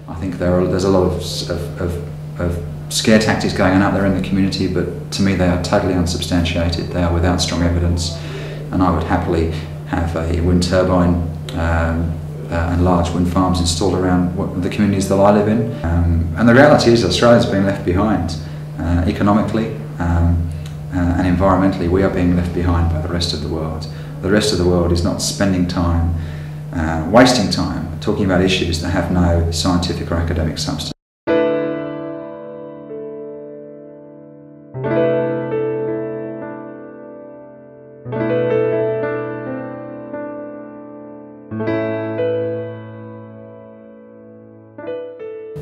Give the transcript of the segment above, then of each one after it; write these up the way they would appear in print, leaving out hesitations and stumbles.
I think there's a lot of scare tactics going on out there in the community, but to me they are totally unsubstantiated. They are without strong evidence, and I would happily have a wind turbine and large wind farms installed around the communities that I live in. And the reality is Australia's being left behind economically and environmentally. We are being left behind by the rest of the world. The rest of the world is not spending time, wasting time, talking about issues that have no scientific or academic substance.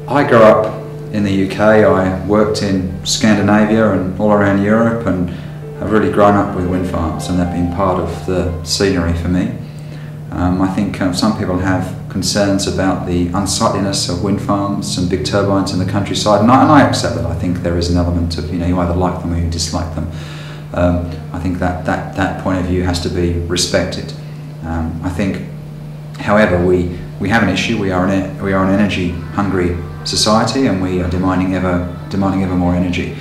I grew up in the UK, I worked in Scandinavia and all around Europe, and I've really grown up with wind farms, and they've been part of the scenery for me. I think some people have concerns about the unsightliness of wind farms and big turbines in the countryside, and I accept that. I think there is an element of, you either like them or you dislike them. I think that point of view has to be respected. I think, however, we have an issue. We are an energy-hungry society, and we are demanding ever more energy.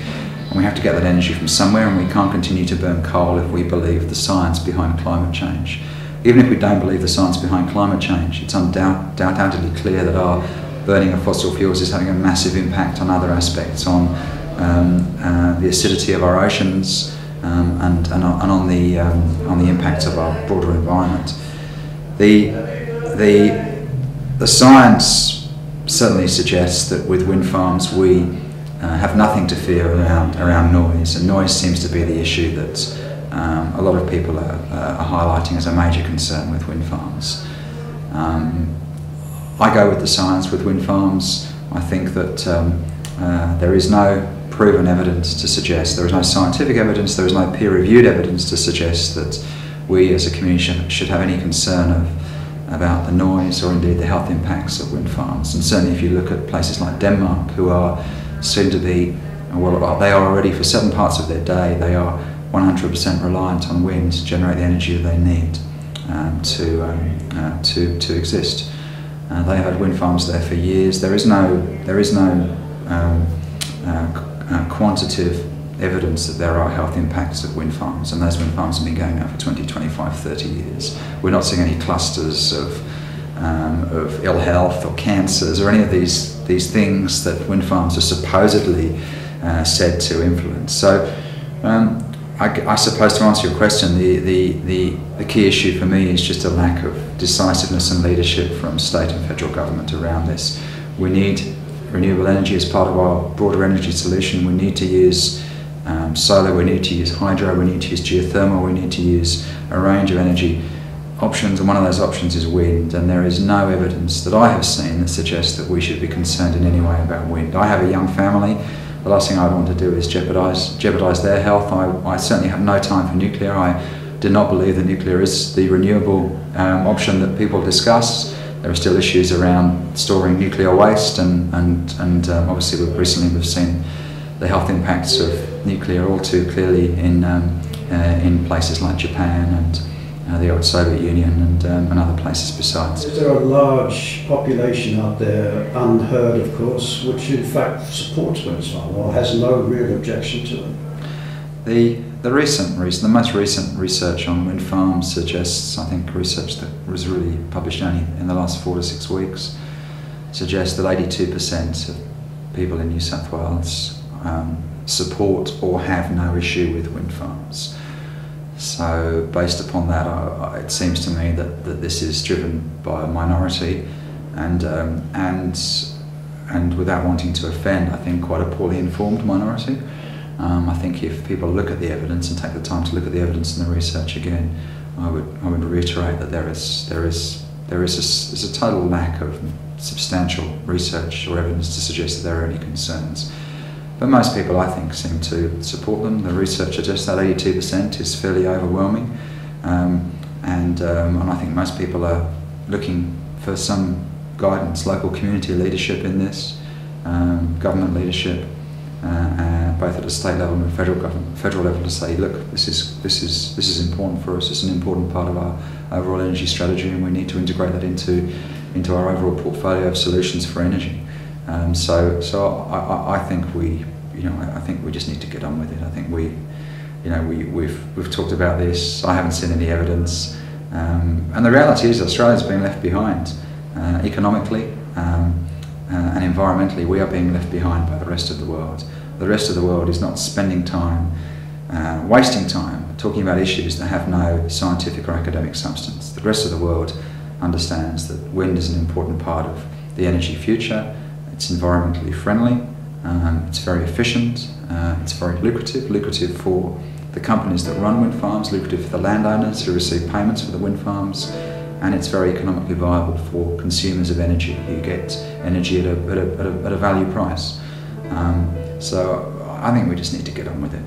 And we have to get that energy from somewhere, and we can't continue to burn coal if we believe the science behind climate change. Even if we don't believe the science behind climate change, it's undoubtedly clear that our burning of fossil fuels is having a massive impact on other aspects, on the acidity of our oceans, and on the impact of our broader environment. The science certainly suggests that with wind farms we have nothing to fear around noise, and noise seems to be the issue that a lot of people are highlighting as a major concern with wind farms. I go with the science with wind farms. I think that there is no proven evidence to suggest, there is no scientific evidence, there is no peer-reviewed evidence to suggest that we as a community should have any concern about the noise or indeed the health impacts of wind farms. And certainly if you look at places like Denmark, who are soon to be, well, they are already for certain parts of their day, they are 100% reliant on wind to generate the energy that they need to exist. They have had wind farms there for years. There is no quantitative evidence that there are health impacts of wind farms, and those wind farms have been going now for 20, 25, 30 years. We're not seeing any clusters of ill health or cancers or any of these things that wind farms are supposedly said to influence. So I suppose, to answer your question, the key issue for me is just a lack of decisiveness and leadership from state and federal government around this. We need renewable energy as part of our broader energy solution. We need to use solar, we need to use hydro, we need to use geothermal, we need to use a range of energy options, and one of those options is wind, and there is no evidence that I have seen that suggests that we should be concerned in any way about wind. I have a young family. The last thing I want to do is jeopardise their health. I certainly have no time for nuclear. I do not believe that nuclear is the renewable option that people discuss. There are still issues around storing nuclear waste, and obviously we've seen the health impacts of nuclear all too clearly in places like Japan and the old Soviet Union and other places besides. Is there a large population out there, unheard of course, which in fact supports wind farms or has no real objection to them? The most recent research on wind farms suggests, I think research that was really published only in the last 4 to 6 weeks, suggests that 82% of people in New South Wales support or have no issue with wind farms. So based upon that, it seems to me that this is driven by a minority, and without wanting to offend, I think quite a poorly informed minority. I think if people look at the evidence and take the time to look at the evidence and the research again, I would reiterate that there is a total lack of substantial research or evidence to suggest that there are any concerns. But most people, I think, seem to support them. The research suggests that 82% is fairly overwhelming, and I think most people are looking for some guidance, local community leadership in this, government leadership, both at a state level and federal level, to say, look, this is important for us. It's an important part of our overall energy strategy, and we need to integrate that into into our overall portfolio of solutions for energy. So I think I think we just need to get on with it. I think we've talked about this. I haven't seen any evidence, and the reality is Australia's being left behind economically and environmentally. We are being left behind by the rest of the world. The rest of the world is not spending time, wasting time talking about issues that have no scientific or academic substance. The rest of the world understands that wind is an important part of the energy future. It's environmentally friendly, it's very efficient, it's very lucrative for the companies that run wind farms, lucrative for the landowners who receive payments for the wind farms, and it's very economically viable for consumers of energy who get energy at a value price. So I think we just need to get on with it.